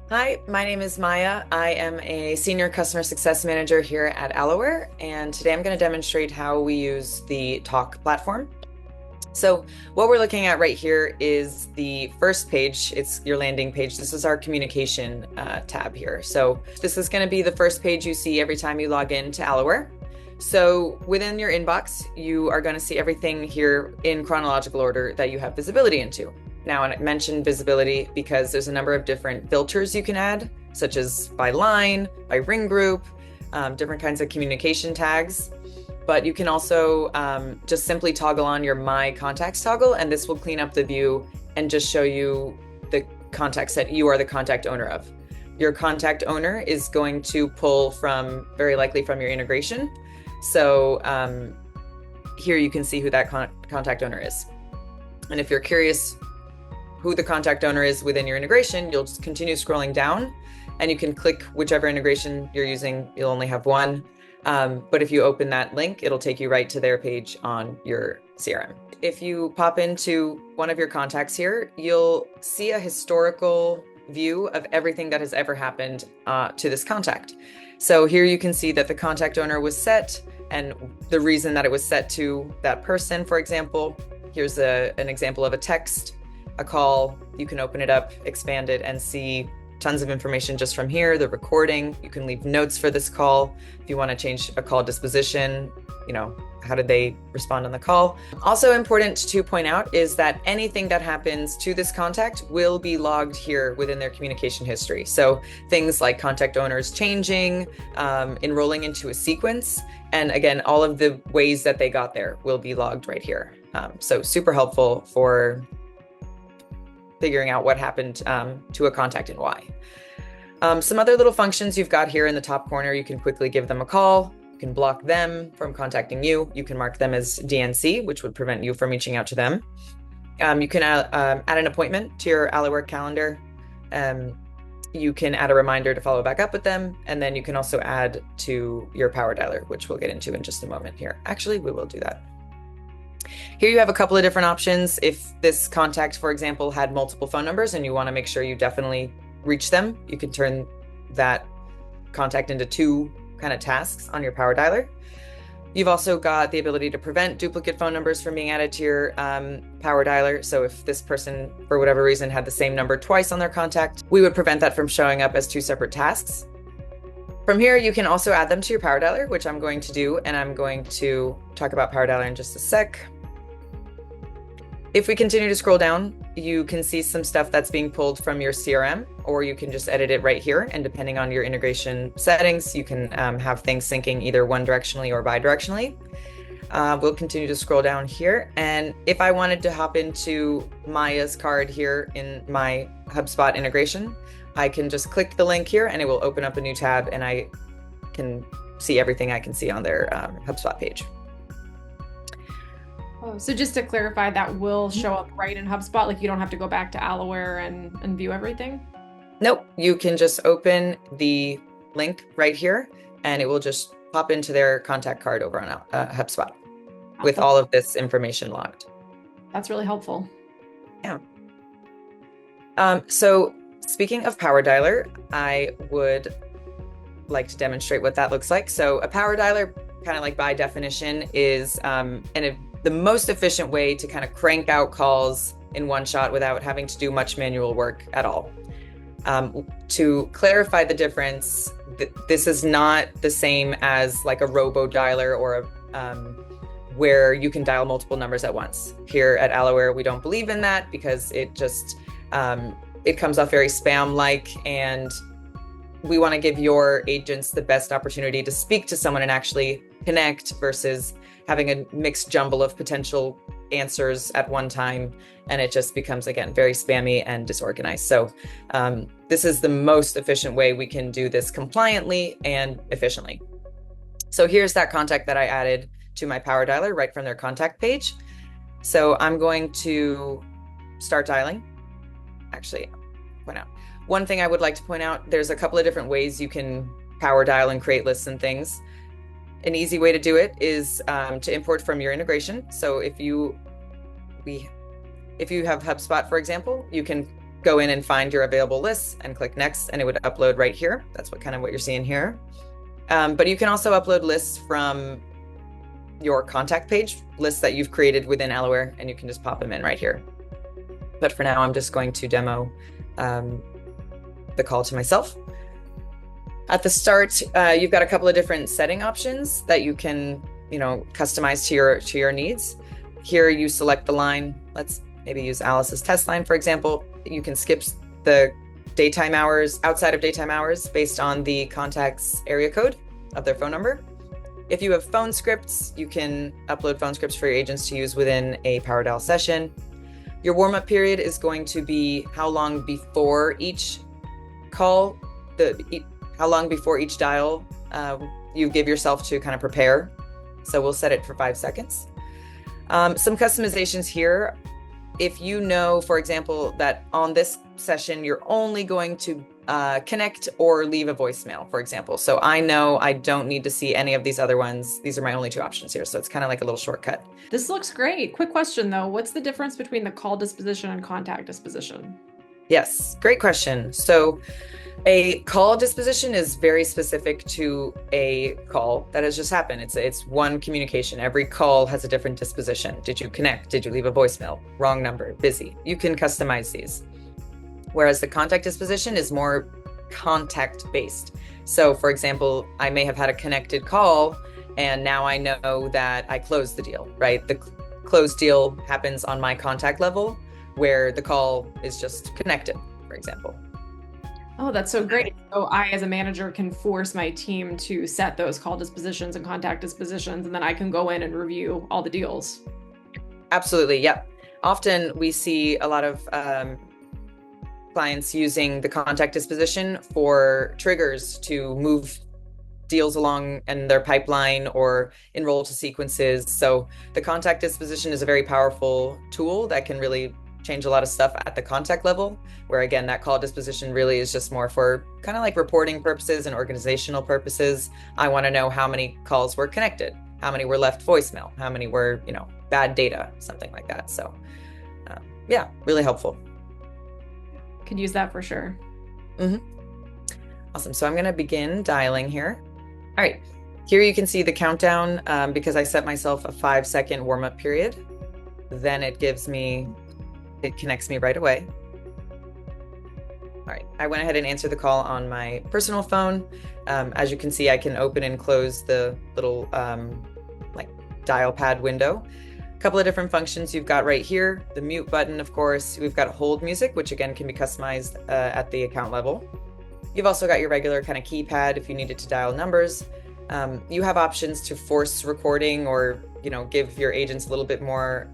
Hi, my name is Maya. I am a senior customer success manager here at Aloware, and today I'm going to demonstrate how we use the Talk platform. So what we're looking at right here is the first page. It's your landing page. This is our communication tab here. So this is going to be the first page you see every time you log in to Aloware. So within your inbox, you are going to see everything here in chronological order that you have visibility into. Now, and I mentioned visibility because there's a number of different filters you can add, such as by line, by ring group, different kinds of communication tags. But you can also just simply toggle on your My Contacts toggle, and this will clean up the view and just show you the contacts that you are the contact owner of. Your contact owner is going to pull from, very likely from your integration. So here you can see who that contact owner is. And if you're curious who the contact owner is within your integration, you'll just continue scrolling down and you can click whichever integration you're using. You'll only have one. But if you open that link, it'll take you right to their page on your CRM. If you pop into one of your contacts here, you'll see a historical view of everything that has ever happened to this contact. So here you can see that the contact owner was set and the reason that it was set to that person, for example. Here's an example of a text, a call. You can open it up, expand it, and see tons of information just from here, the recording. You can leave notes for this call. If you want to change a call disposition, how did they respond on the call? Also important to point out is that anything that happens to this contact will be logged here within their communication history. So things like contact owners changing, enrolling into a sequence, and again, all of the ways that they got there will be logged right here. So super helpful for figuring out what happened to a contact and why. Some other little functions you've got here in the top corner. You can quickly give them a call. You can block them from contacting you. You can mark them as DNC, which would prevent you from reaching out to them. You can add an appointment to your Aloware calendar. You can add a reminder to follow back up with them. And then you can also add to your power dialer, which we'll get into in just a moment here. Actually, we will do that. Here you have a couple of different options. If this contact, for example, had multiple phone numbers and you want to make sure you definitely reach them, you can turn that contact into two kind of tasks on your power dialer. You've also got the ability to prevent duplicate phone numbers from being added to your power dialer. So if this person, for whatever reason, had the same number twice on their contact, we would prevent that from showing up as two separate tasks. From here, you can also add them to your power dialer, which I'm going to do, and I'm going to talk about power dialer in just a sec. If we continue to scroll down, you can see some stuff that's being pulled from your CRM, or you can just edit it right here. And depending on your integration settings, you can have things syncing either one directionally or bi-directionally. We'll continue to scroll down here. And if I wanted to hop into Maya's card here in my HubSpot integration, I can just click the link here and it will open up a new tab and I can see everything I can see on their HubSpot page. Oh, so just to clarify, that will show up right in HubSpot? Like you don't have to go back to Aloware and view everything? Nope, you can just open the link right here and it will just pop into their contact card over on HubSpot with all of this information logged. That's really helpful. Yeah. So speaking of power dialer, I would like to demonstrate what that looks like. So a power dialer, kind of like by definition, is the most efficient way to kind of crank out calls in one shot without having to do much manual work at all. To clarify the difference, this is not the same as like a robo dialer or where you can dial multiple numbers at once. Here at Aloware, we don't believe in that because it just it comes off very spam-like, and we want to give your agents the best opportunity to speak to someone and actually connect versus having a mixed jumble of potential answers at one time. And it just becomes, again, very spammy and disorganized. So this is the most efficient way we can do this compliantly and efficiently. So here's that contact that I added to my power dialer right from their contact page. So I'm going to start dialing. Actually, point out. One thing I would like to point out, there's a couple of different ways you can power dial and create lists and things. An easy way to do it is to import from your integration. So if you have HubSpot, for example, you can go in and find your available lists and click next, and it would upload right here. That's what you're seeing here. But you can also upload lists from your contact page, lists that you've created within Aloware, and you can just pop them in right here. But for now, I'm just going to demo the call to myself. At the start, you've got a couple of different setting options that you can, customize to your needs. Here you select the line. Let's maybe use Alice's test line, for example. You can skip the daytime hours, outside of daytime hours, based on the contact's area code of their phone number. If you have phone scripts, you can upload phone scripts for your agents to use within a PowerDial session. Your warm-up period is going to be how long before each call, how long before each dial you give yourself to kind of prepare. So we'll set it for 5 seconds. Some customizations here. If you know, for example, that on this session, you're only going to connect or leave a voicemail, for example. So I know I don't need to see any of these other ones. These are my only 2 options here. So it's kind of like a little shortcut. This looks great. Quick question though. What's the difference between the call disposition and contact disposition? Yes, great question. So a call disposition is very specific to a call that has just happened. It's one communication. Every call has a different disposition. Did you connect? Did you leave a voicemail? Wrong number, busy. You can customize these. Whereas the contact disposition is more contact based. So for example, I may have had a connected call and now I know that I closed the deal, right? The closed deal happens on my contact level where the call is just connected, for example. Oh, that's so great. So I, as a manager, can force my team to set those call dispositions and contact dispositions, and then I can go in and review all the deals. Absolutely. Yep. Often we see a lot of clients using the contact disposition for triggers to move deals along in their pipeline or enroll to sequences. So the contact disposition is a very powerful tool that can really change a lot of stuff at the contact level, where again, that call disposition really is just more for kind of like reporting purposes and organizational purposes. I want to know how many calls were connected, how many were left voicemail, how many were, bad data, something like that. So yeah, really helpful. Could use that for sure. Awesome. So I'm going to begin dialing here. All right. Here you can see the countdown because I set myself a 5-second warm-up period. Then it connects me right away. All right, I went ahead and answered the call on my personal phone. As you can see, I can open and close the little like dial pad window. A couple of different functions you've got right here. The mute button, of course. We've got hold music, which again can be customized at the account level. You've also got your regular kind of keypad if you needed to dial numbers. You have options to force recording or give your agents a little bit more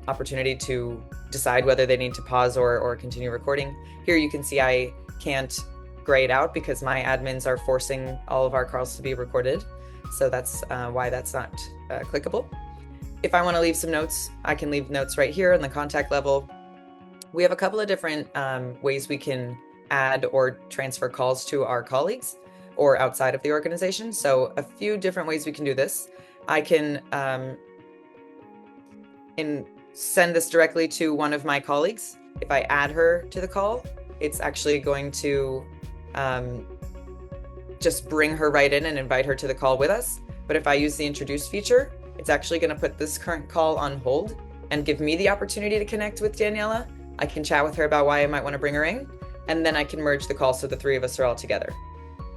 opportunity to decide whether they need to pause or continue recording. Here you can see I can't gray it out because my admins are forcing all of our calls to be recorded. So that's why that's not clickable. If I want to leave some notes, I can leave notes right here in the contact level. We have a couple of different ways we can add or transfer calls to our colleagues or outside of the organization. So a few different ways we can do this. I can send this directly to one of my colleagues. If I add her to the call, it's actually going to just bring her right in and invite her to the call with us. But if I use the introduce feature, it's actually going to put this current call on hold and give me the opportunity to connect with Daniela. I can chat with her about why I might want to bring her in, and then I can merge the call so the 3 of us are all together.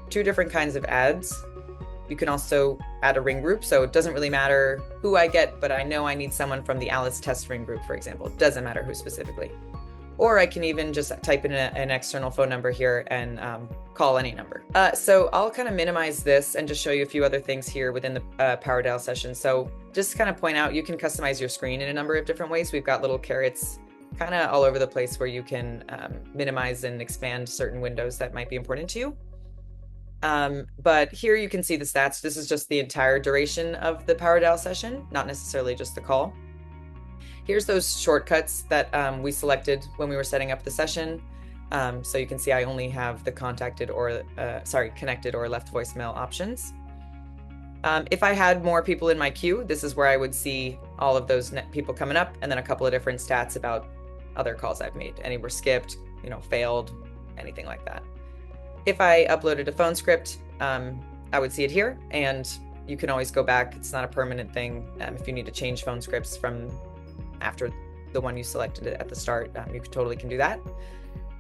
2 different kinds of ads. You can also add a ring group, so it doesn't really matter who I get, but I know I need someone from the Alice test ring group, for example. It doesn't matter who specifically. Or I can even just type in an external phone number here and call any number. So I'll kind of minimize this and just show you a few other things here within the PowerDial session. So just to kind of point out, you can customize your screen in a number of different ways. We've got little carrots kind of all over the place where you can minimize and expand certain windows that might be important to you. But here you can see the stats. This is just the entire duration of the PowerDial session, not necessarily just the call. Here's those shortcuts that we selected when we were setting up the session. So you can see I only have the connected or left voicemail options. If I had more people in my queue, this is where I would see all of those people coming up and then a couple of different stats about other calls I've made. Any were skipped, failed, anything like that. If I uploaded a phone script, I would see it here, and you can always go back. It's not a permanent thing. If you need to change phone scripts from after the one you selected at the start, you totally can do that.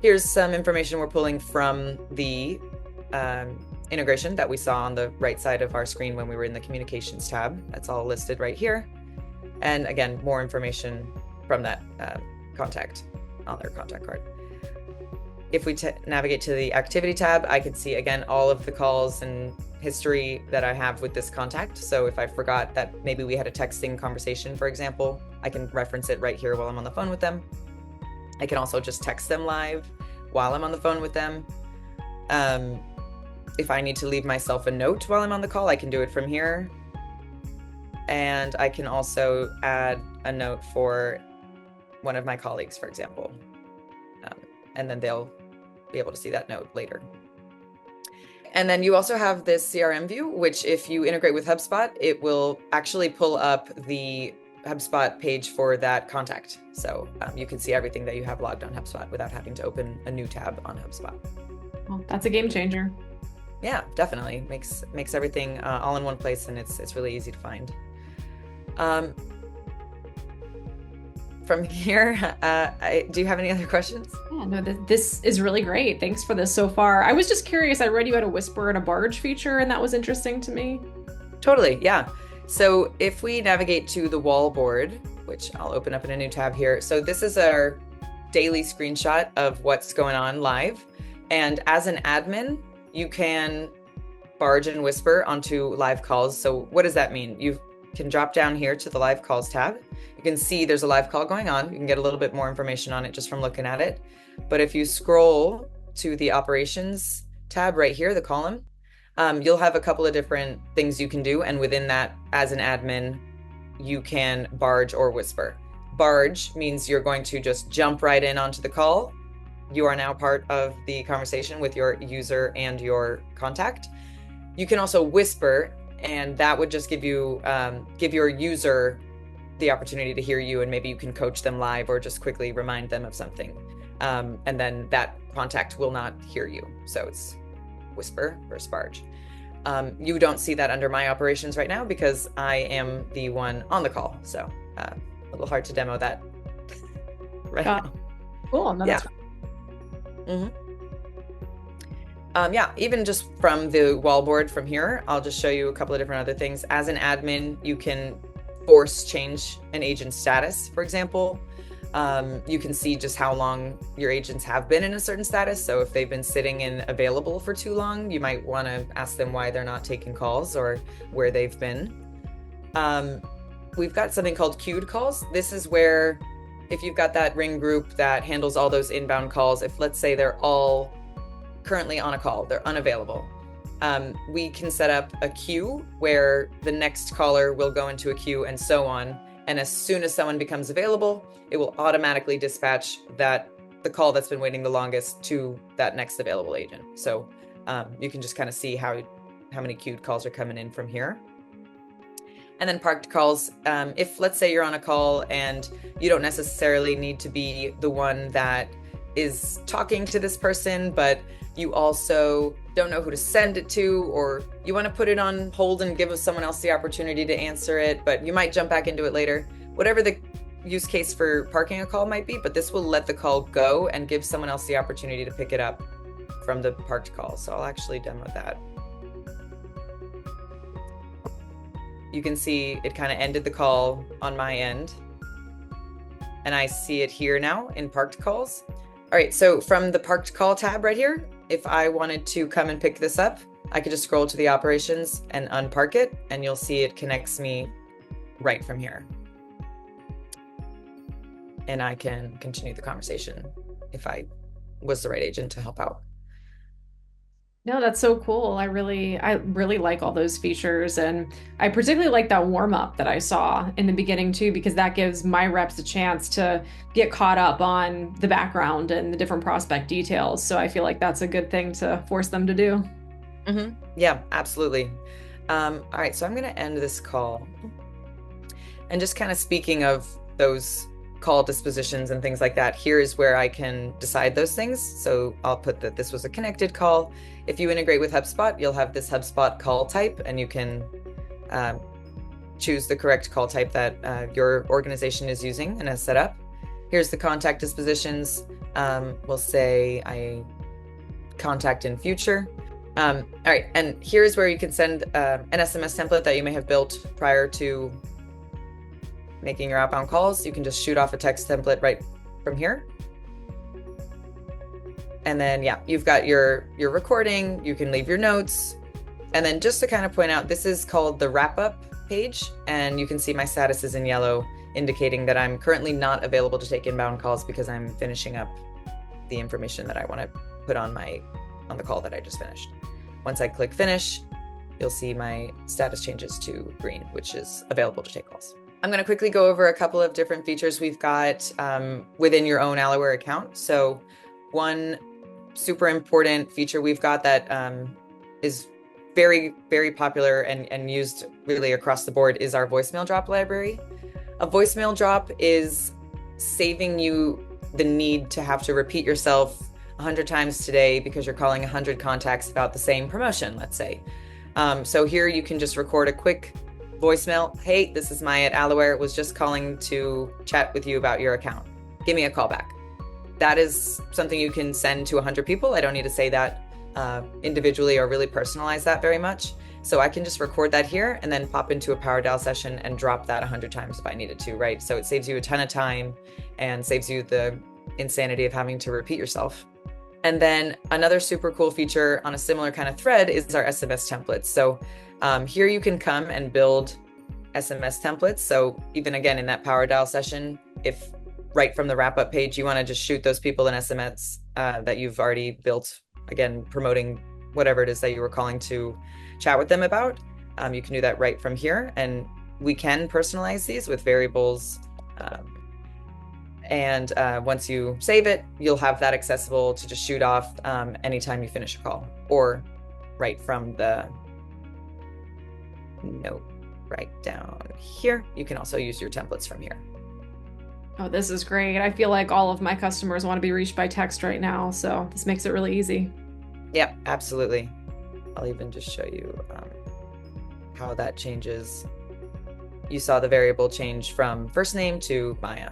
Here's some information we're pulling from the integration that we saw on the right side of our screen when we were in the communications tab. That's all listed right here. And again, more information from that contact on their contact card. If we navigate to the activity tab, I can see again all of the calls and history that I have with this contact. So if I forgot that maybe we had a texting conversation, for example, I can reference it right here while I'm on the phone with them. I can also just text them live while I'm on the phone with them. If I need to leave myself a note while I'm on the call, I can do it from here. And I can also add a note for one of my colleagues, for example. And then they'll be able to see that note later. And then you also have this CRM view, which if you integrate with HubSpot, it will actually pull up the HubSpot page for that contact. So you can see everything that you have logged on HubSpot without having to open a new tab on HubSpot. Well, that's a game changer. Yeah, definitely makes everything all in one place, and it's really easy to find. From here, do you have any other questions? Yeah, no, this is really great. Thanks for this so far. I was just curious. I read you had a whisper and a barge feature, and that was interesting to me. Totally, yeah. So if we navigate to the wall board, which I'll open up in a new tab here. So this is our daily screenshot of what's going on live. And as an admin, you can barge and whisper onto live calls. So what does that mean? You can drop down here to the live calls tab. You can see there's a live call going on. You can get a little bit more information on it just from looking at it. But if you scroll to the operations tab right here, the column, you'll have a couple of different things you can do. And within that, as an admin, you can barge or whisper. Barge means you're going to just jump right in onto the call. You are now part of the conversation with your user and your contact. You can also whisper, and that would just give your user the opportunity to hear you, and maybe you can coach them live or just quickly remind them of something. And then that contact will not hear you. So it's whisper versus barge. You don't see that under my operations right now because I am the one on the call. So a little hard to demo that right now. Cool. No, yeah. Even just from the wallboard from here, I'll just show you a couple of different other things. As an admin, you can force change an agent's status, for example. You can see just how long your agents have been in a certain status. So if they've been sitting in available for too long, you might want to ask them why they're not taking calls or where they've been. We've got something called queued calls. This is where if you've got that ring group that handles all those inbound calls, if let's say they're all currently on a call, they're unavailable, we can set up a queue where the next caller will go into a queue and so on. And as soon as someone becomes available, it will automatically dispatch the call that's been waiting the longest to that next available agent. So you can just kind of see how many queued calls are coming in from here. And then parked calls. If let's say you're on a call and you don't necessarily need to be the one that is talking to this person, but you also don't know who to send it to, or you want to put it on hold and give someone else the opportunity to answer it, but you might jump back into it later. Whatever the use case for parking a call might be, but this will let the call go and give someone else the opportunity to pick it up from the parked call. So I'll actually demo that. You can see it kind of ended the call on my end. And I see it here now in parked calls. All right, so from the parked call tab right here, if I wanted to come and pick this up, I could just scroll to the operations and unpark it, and you'll see it connects me right from here. And I can continue the conversation if I was the right agent to help out. No, that's so cool. I really like all those features. And I particularly like that warm up that I saw in the beginning too, because that gives my reps a chance to get caught up on the background and the different prospect details. So I feel like that's a good thing to force them to do. Mm-hmm. Yeah, absolutely. All right, so I'm going to end this call. And just kind of speaking of those call dispositions and things like that, here is where I can decide those things. So I'll put that this was a connected call. If you integrate with HubSpot, you'll have this HubSpot call type, and you can choose the correct call type that your organization is using and has set up. Here's the contact dispositions. We'll say I contact in future. All right, and here's where you can send an SMS template that you may have built prior to making your outbound calls. You can just shoot off a text template right from here. And then, yeah, you've got your recording, you can leave your notes. And then just to kind of point out, this is called the wrap up page, and you can see my status is in yellow, indicating that I'm currently not available to take inbound calls because I'm finishing up the information that I want to put on the call that I just finished. Once I click finish, you'll see my status changes to green, which is available to take calls. I'm going to quickly go over a couple of different features we've got within your own Aloware account. So one super important feature we've got that is very, very popular and used really across the board is our voicemail drop library. A voicemail drop is saving you the need to have to repeat yourself 100 times today because you're calling 100 contacts about the same promotion, let's say. So here you can just record a quick voicemail. Hey, this is Maya at Aloware. Was just calling to chat with you about your account. Give me a call back. That is something you can send to 100 people. I don't need to say that individually or really personalize that very much. So I can just record that here and then pop into a power dial session and drop that 100 times if I needed to, right? So it saves you a ton of time and saves you the insanity of having to repeat yourself. And then another super cool feature on a similar kind of thread is our SMS templates. So here you can come and build SMS templates. So even again, in that power dial session, if right from the wrap up page, you want to just shoot those people an SMS that you've already built, again, promoting whatever it is that you were calling to chat with them about, you can do that right from here. And we can personalize these with variables. And once you save it, you'll have that accessible to just shoot off anytime you finish a call, or right from the note right down here. You can also use your templates from here. Oh, this is great. I feel like all of my customers want to be reached by text right now, so this makes it really easy. Yeah, absolutely. I'll even just show you how that changes. You saw the variable change from first name to Maya.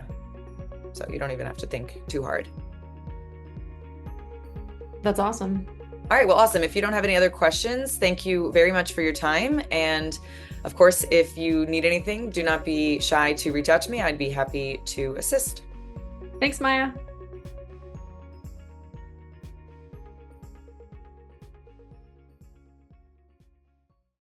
So you don't even have to think too hard. That's awesome. All right, well, awesome. If you don't have any other questions, thank you very much for your time. And of course, if you need anything, do not be shy to reach out to me. I'd be happy to assist. Thanks, Maya.